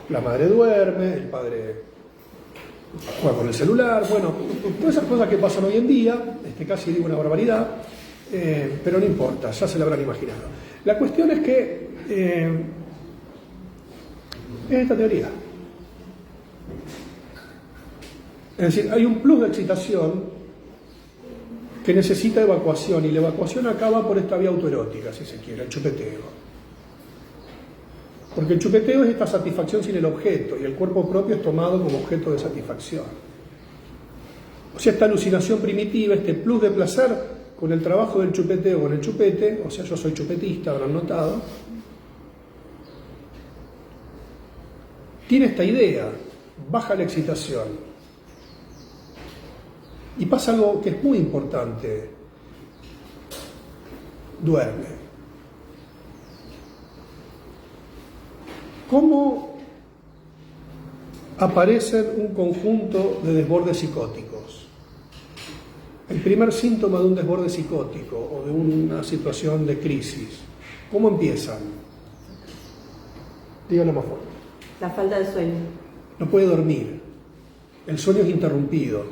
La madre duerme, el padre juega con el celular, bueno, todas esas cosas que pasan hoy en día, casi digo una barbaridad, pero no importa, ya se lo habrán imaginado. La cuestión es que es esta teoría. Es decir, hay un plus de excitación que necesita evacuación, y la evacuación acaba por esta vía autoerótica, si se quiere, el chupeteo. Porque el chupeteo es esta satisfacción sin el objeto, y el cuerpo propio es tomado como objeto de satisfacción. O sea, esta alucinación primitiva, este plus de placer con el trabajo del chupeteo, con el chupete, o sea, yo soy chupetista, habrán notado, tiene esta idea, baja la excitación. Y pasa algo que es muy importante. duerme. ¿Cómo aparecen un conjunto de desbordes psicóticos? El primer síntoma de un desborde psicótico o de una situación de crisis, ¿cómo empiezan? Díganlo más fuerte. La falta de sueño. No puede dormir. El sueño es interrumpido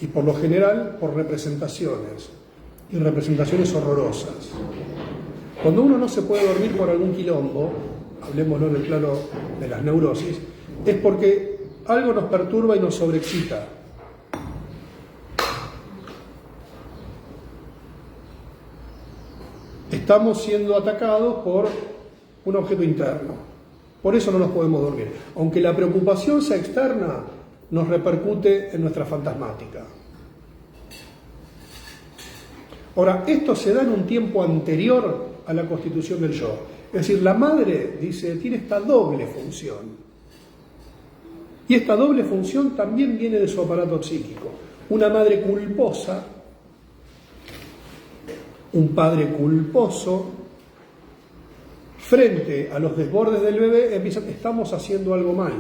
y por lo general por representaciones y representaciones horrorosas. Cuando uno no se puede dormir por algún quilombo, hablemoslo en el plano de las neurosis, es porque algo nos perturba y nos sobreexcita. Estamos siendo atacados por un objeto interno. Por eso no nos podemos dormir. Aunque la preocupación sea externa, nos repercute en nuestra fantasmática. Ahora, esto se da en un tiempo anterior a la constitución del yo. Es decir, la madre, dice, tiene esta doble función. Y esta doble función también viene de su aparato psíquico. Una madre culposa, un padre culposo, frente a los desbordes del bebé, empiezan, estamos haciendo algo mal.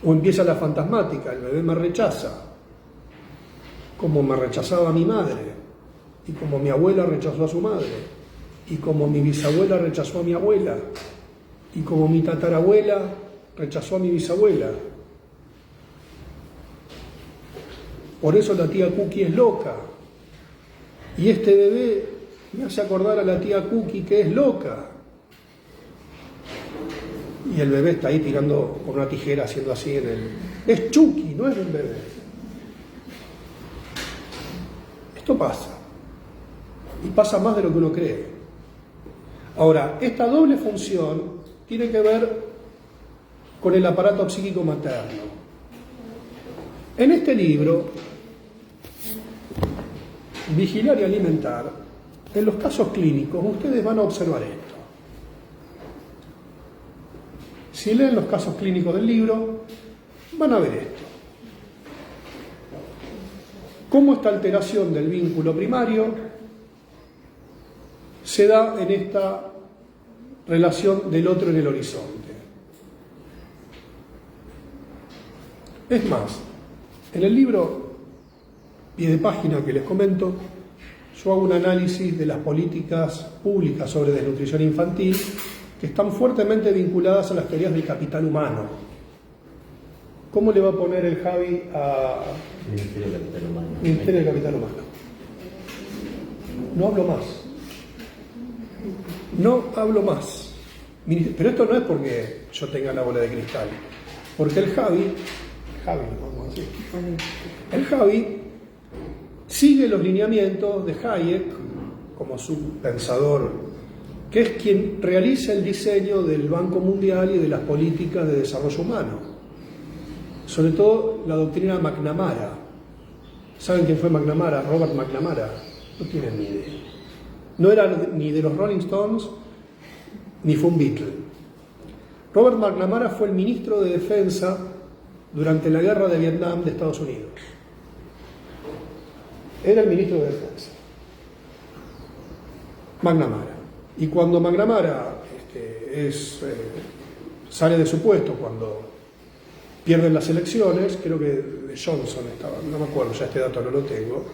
O empieza la fantasmática, el bebé me rechaza, como me rechazaba mi madre, y como mi abuela rechazó a su madre, y como mi bisabuela rechazó a mi abuela, y como mi tatarabuela rechazó a mi bisabuela. Por eso la tía Cookie es loca. Y este bebé me hace acordar a la tía Cookie que es loca. Y el bebé está ahí tirando con una tijera, haciendo así en el... Es Chucky, no es un bebé. Esto pasa. Y pasa más de lo que uno cree. Ahora, esta doble función tiene que ver con el aparato psíquico materno. En este libro, Vigilar y alimentar, en los casos clínicos, ustedes van a observar esto. Si leen los casos clínicos del libro, van a ver esto. Cómo esta alteración del vínculo primario se da en esta relación del otro en el horizonte. Es más, en el libro, pie de página que les comento, yo hago un análisis de las políticas públicas sobre desnutrición infantil que están fuertemente vinculadas a las teorías del capital humano. ¿Cómo le va a poner el Javi a Ministerio del Capital Humano? Ministerio del Capital Humano? No hablo más. No hablo más. Pero esto no es porque yo tenga la bola de cristal. Porque el Javi, vamos a decir, el Javi sigue los lineamientos de Hayek como su pensador, que es quien realiza el diseño del Banco Mundial y de las políticas de desarrollo humano. Sobre todo la doctrina McNamara. ¿Saben quién fue McNamara? Robert McNamara. No tienen ni idea. No era ni de los Rolling Stones, ni fue un Beatle. Robert McNamara fue el ministro de Defensa durante la guerra de Vietnam de Estados Unidos. Era el ministro de Defensa. McNamara. Y cuando McNamara sale de su puesto, cuando pierden las elecciones, creo que de Johnson estaba, no me acuerdo, ya este dato no lo tengo,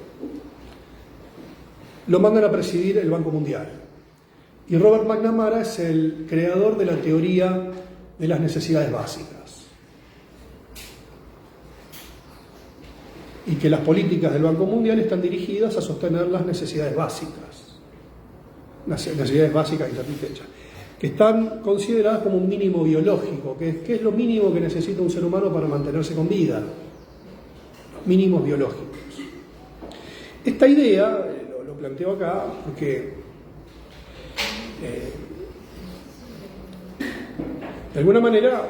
lo mandan a presidir el Banco Mundial. Y Robert McNamara es el creador de la teoría de las necesidades básicas. Y que las políticas del Banco Mundial están dirigidas a sostener las necesidades básicas. Necesidades básicas insatisfechas. Que están consideradas como un mínimo biológico, que es lo mínimo que necesita un ser humano para mantenerse con vida. Los mínimos biológicos. Esta idea, lo planteo acá, porque de alguna manera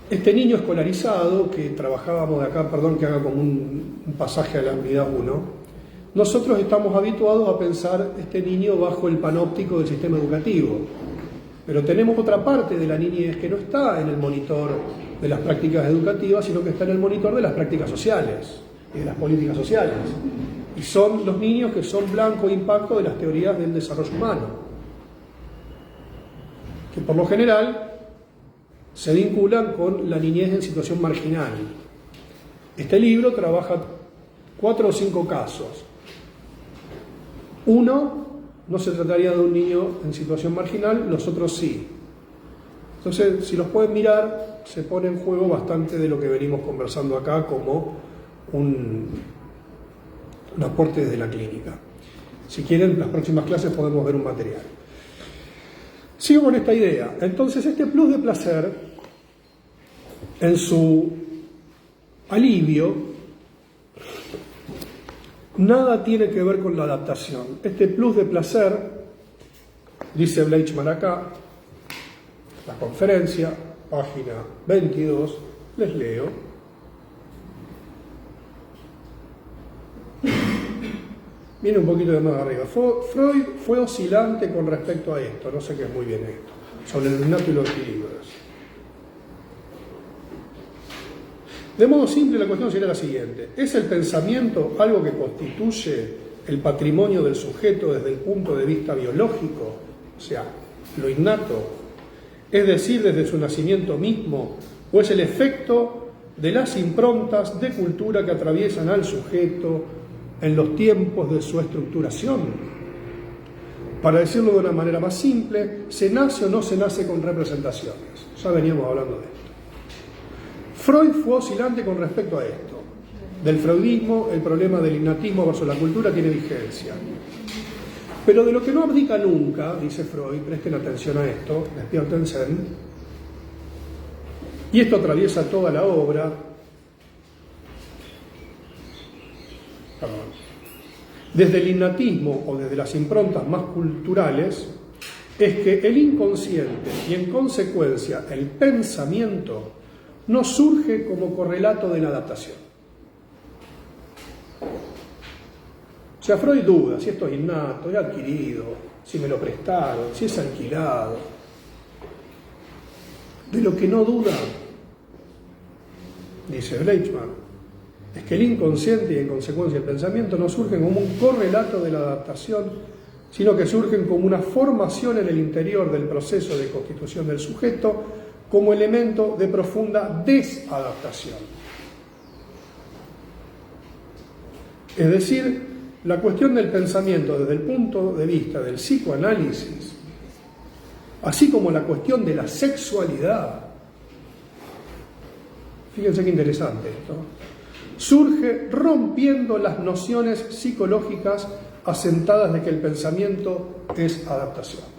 este niño escolarizado, que trabajábamos de acá, perdón que haga como un pasaje a la unidad 1, nosotros estamos habituados a pensar este niño bajo el panóptico del sistema educativo, pero tenemos otra parte de la niñez que no está en el monitor de las prácticas educativas, sino que está en el monitor de las prácticas sociales y de las políticas sociales. Y son los niños que son blanco impacto de las teorías del desarrollo humano, que por lo general se vinculan con la niñez en situación marginal. Este libro trabaja 4 o 5 casos. Uno no se trataría de un niño en situación marginal, los otros sí. Entonces, si los pueden mirar, se pone en juego bastante de lo que venimos conversando acá como un aporte desde la clínica. Si quieren, en las próximas clases podemos ver un material. Sigo con esta idea. Entonces, este plus de placer, en su alivio, nada tiene que ver con la adaptación. Este plus de placer, dice Bleichmann acá, la conferencia, página 22, les leo. Viene un poquito de más arriba. Freud fue oscilante con respecto a esto, no sé qué es muy bien esto, sobre el innato y los equilibrios. De modo simple, la cuestión sería la siguiente: ¿es el pensamiento algo que constituye el patrimonio del sujeto desde el punto de vista biológico, o sea, lo innato, es decir, desde su nacimiento mismo, o es el efecto de las improntas de cultura que atraviesan al sujeto en los tiempos de su estructuración? Para decirlo de una manera más simple, ¿se nace o no se nace con representaciones? Ya veníamos hablando de esto. Freud fue oscilante con respecto a esto. Del freudismo, el problema del innatismo versus la cultura tiene vigencia. Pero de lo que no abdica nunca, dice Freud, presten atención a esto, despiértense, y esto atraviesa toda la obra, desde el innatismo o desde las improntas más culturales, es que el inconsciente y en consecuencia el pensamiento no surge como correlato de la adaptación. O sea, Freud duda si esto es innato, es adquirido, si me lo prestaron, si es alquilado. De lo que no duda, dice Bleichmann, es que el inconsciente y en consecuencia el pensamiento no surgen como un correlato de la adaptación, sino que surgen como una formación en el interior del proceso de constitución del sujeto, como elemento de profunda desadaptación. Es decir, la cuestión del pensamiento desde el punto de vista del psicoanálisis, así como la cuestión de la sexualidad, fíjense qué interesante esto, surge rompiendo las nociones psicológicas asentadas de que el pensamiento es adaptación.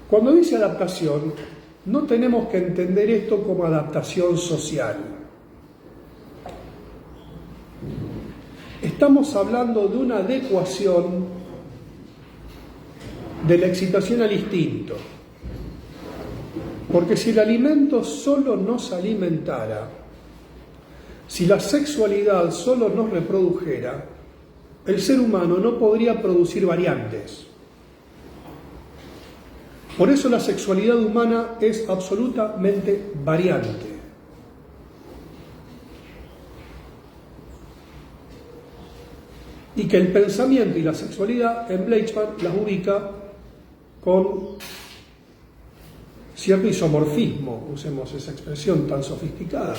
Cuando dice adaptación, no tenemos que entender esto como adaptación social. Estamos hablando de una adecuación de la excitación al instinto. Porque si el alimento solo nos alimentara, si la sexualidad solo nos reprodujera, el ser humano no podría producir variantes. Por eso la sexualidad humana es absolutamente variante. Y que el pensamiento y la sexualidad en Bleichmann las ubica con cierto isomorfismo, usemos esa expresión tan sofisticada,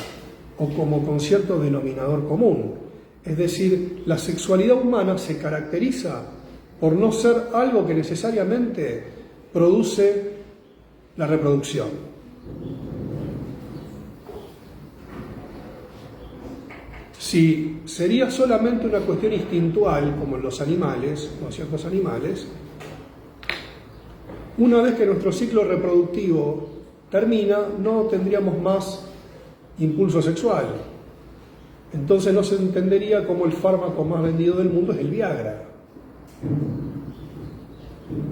o como con cierto denominador común. Es decir, la sexualidad humana se caracteriza por no ser algo que necesariamente produce la reproducción. Si sería solamente una cuestión instintual, como en los animales, o ciertos animales, una vez que nuestro ciclo reproductivo termina, no tendríamos más impulso sexual. Entonces no se entendería como el fármaco más vendido del mundo es el Viagra.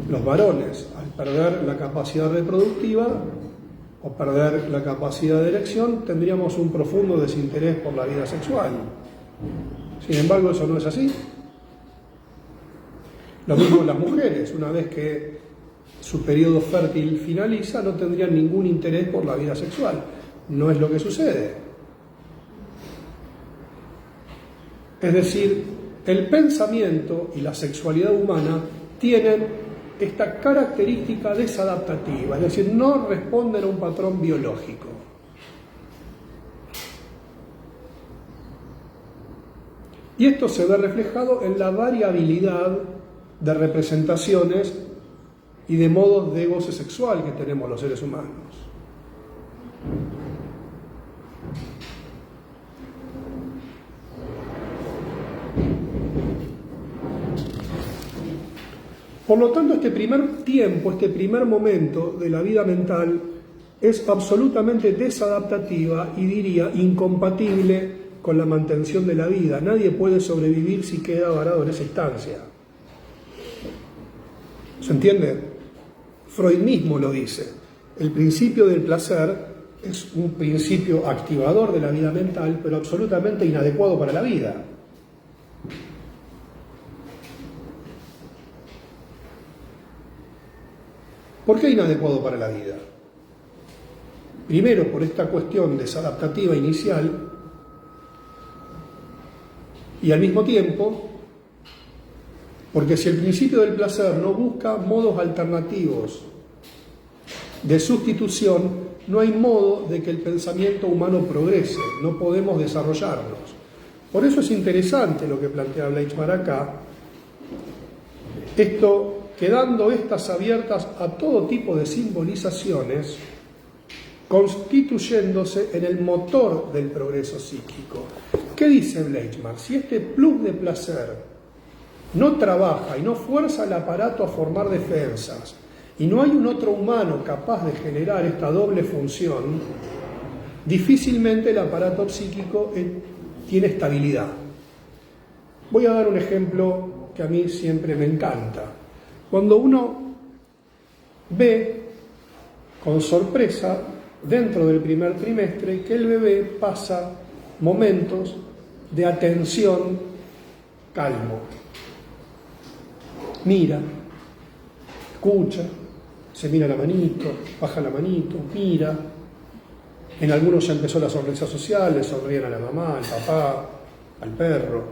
Los varones, al perder la capacidad reproductiva o perder la capacidad de erección, tendríamos un profundo desinterés por la vida sexual. Sin embargo, eso no es así. Lo mismo las mujeres, una vez que su periodo fértil finaliza, no tendrían ningún interés por la vida sexual. No es lo que sucede. Es decir, el pensamiento y la sexualidad humana tienen esta característica desadaptativa, es decir, no responden a un patrón biológico. Y esto se ve reflejado en la variabilidad de representaciones y de modos de goce sexual que tenemos los seres humanos. Por lo tanto, este primer tiempo, este primer momento de la vida mental es absolutamente desadaptativa y diría incompatible con la mantención de la vida. Nadie puede sobrevivir si queda varado en esa instancia. ¿Se entiende? Freud mismo lo dice. El principio del placer es un principio activador de la vida mental, pero absolutamente inadecuado para la vida. ¿Por qué inadecuado para la vida? Primero, por esta cuestión desadaptativa inicial, y al mismo tiempo, porque si el principio del placer no busca modos alternativos de sustitución, no hay modo de que el pensamiento humano progrese, no podemos desarrollarnos. Por eso es interesante lo que plantea Bleichmar acá, esto quedando estas abiertas a todo tipo de simbolizaciones, constituyéndose en el motor del progreso psíquico. ¿Qué dice Bleichmar? Si este plus de placer no trabaja y no fuerza al aparato a formar defensas, y no hay un otro humano capaz de generar esta doble función, difícilmente el aparato psíquico tiene estabilidad. Voy a dar un ejemplo que a mí siempre me encanta. Cuando uno ve con sorpresa dentro del primer trimestre que el bebé pasa momentos de atención calmo. Mira, escucha, se mira la manito, baja la manito, mira. En algunos ya empezó la sonrisa social, le sonríen a la mamá, al papá, al perro.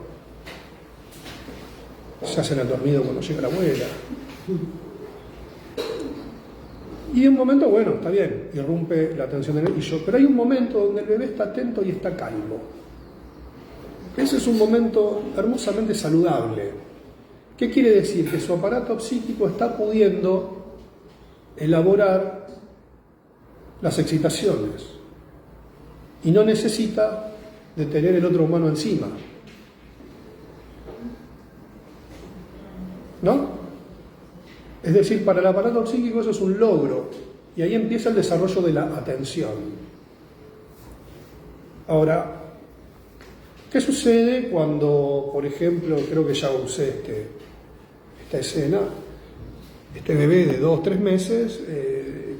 Se hacen el dormido cuando llega la abuela. Y de un momento, bueno, está bien, irrumpe la atención del niño, pero hay un momento donde el bebé está atento y está calmo. Ese es un momento hermosamente saludable. ¿Qué quiere decir? Que su aparato psíquico está pudiendo elaborar las excitaciones y no necesita de tener el otro humano encima. ¿No? Es decir, para el aparato psíquico eso es un logro y ahí empieza el desarrollo de la atención. Ahora, ¿qué sucede cuando, por ejemplo, creo que ya usé esta escena, este bebé de 2 o 3 meses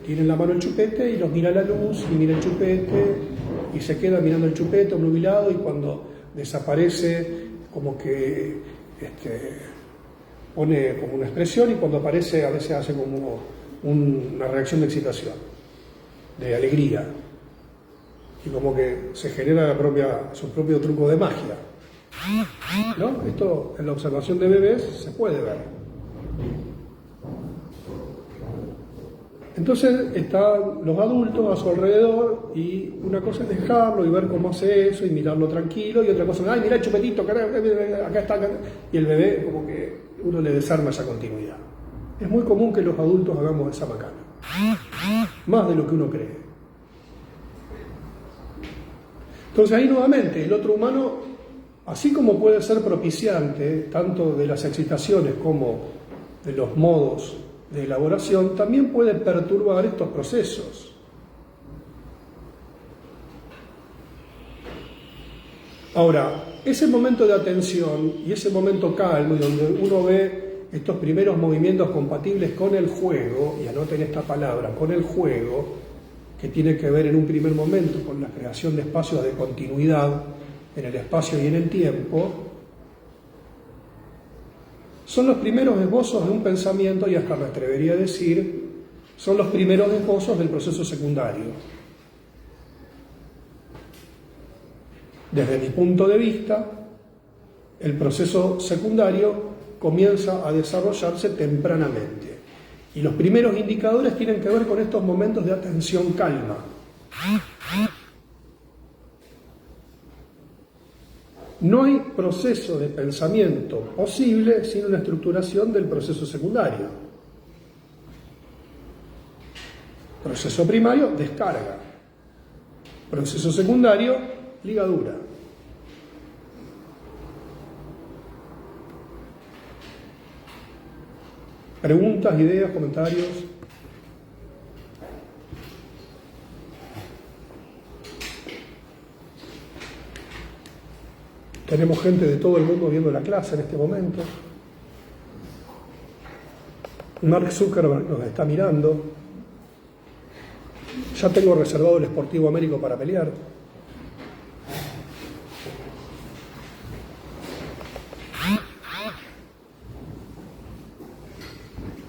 tiene en la mano el chupete y los mira a la luz y mira el chupete y se queda mirando el chupete obnubilado y cuando desaparece como que pone como una expresión y cuando aparece a veces hace como una reacción de excitación, de alegría y como que se genera su propio truco de magia, ¿no? Esto en la observación de bebés se puede ver. Entonces están los adultos a su alrededor y una cosa es dejarlo y ver cómo hace eso y mirarlo tranquilo y otra cosa es, ay, mira el chupetito, acá está, y el bebé como que uno le desarma esa continuidad. Es muy común que los adultos hagamos esa macana, más de lo que uno cree. Entonces ahí nuevamente el otro humano, así como puede ser propiciante tanto de las excitaciones como de los modos de elaboración, también puede perturbar estos procesos. Ahora, ese momento de atención y ese momento calmo y donde uno ve estos primeros movimientos compatibles con el juego, y anoten esta palabra, con el juego, que tiene que ver en un primer momento con la creación de espacios de continuidad en el espacio y en el tiempo, son los primeros esbozos de un pensamiento y hasta me atrevería a decir, son los primeros esbozos del proceso secundario. Desde mi punto de vista, el proceso secundario comienza a desarrollarse tempranamente. Y los primeros indicadores tienen que ver con estos momentos de atención calma. No hay proceso de pensamiento posible sin una estructuración del proceso secundario. Proceso primario, descarga. Proceso secundario, ligadura. ¿Preguntas, ideas, comentarios? Tenemos gente de todo el mundo viendo la clase en este momento. Mark Zuckerberg nos está mirando. Ya tengo reservado el Sportivo Américo para pelear.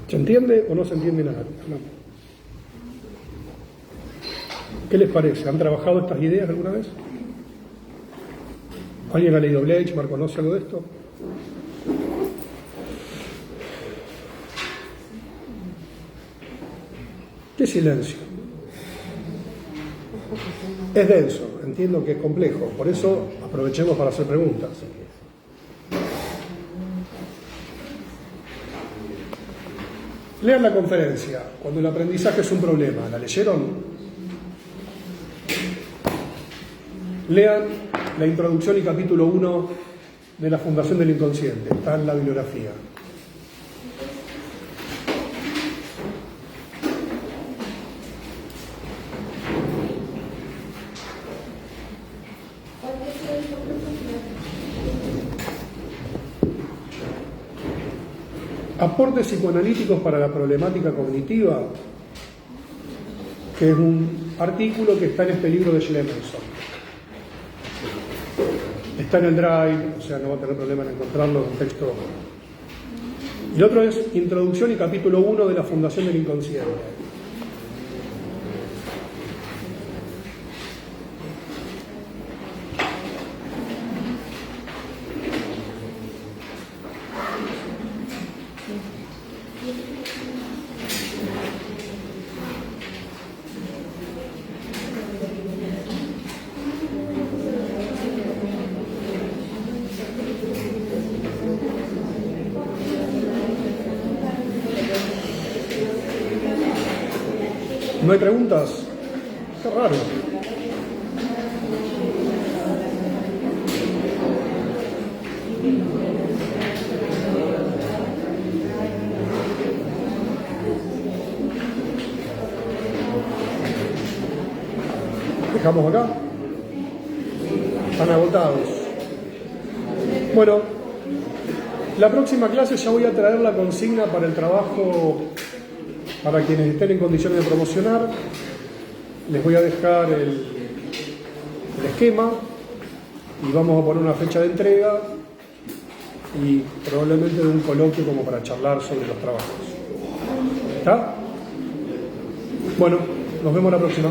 ¿Se entiende o no se entiende nada? No. ¿Qué les parece? ¿Han trabajado estas ideas alguna vez? ¿Alguien ha leído Bleichmar? ¿Conoce algo de esto? ¿Qué silencio? Es denso, entiendo que es complejo, por eso aprovechemos para hacer preguntas. Lean la conferencia, cuando el aprendizaje es un problema. ¿La leyeron? Lean la introducción y capítulo 1 de la Fundación del Inconsciente, está en la bibliografía. Aportes psicoanalíticos para la problemática cognitiva, que es un artículo que está en este libro de Schlemenson. Está en el Drive, o sea, no va a tener problema en encontrarlo en un texto. Y el otro es Introducción y capítulo 1 de la Fundación del Inconsciente. ¿No hay preguntas? Qué raro. Dejamos acá. Están agotados. Bueno, la próxima clase ya voy a traer la consigna para el trabajo. Para quienes estén en condiciones de promocionar, les voy a dejar el esquema y vamos a poner una fecha de entrega y probablemente de un coloquio como para charlar sobre los trabajos. ¿Está? Bueno, nos vemos la próxima.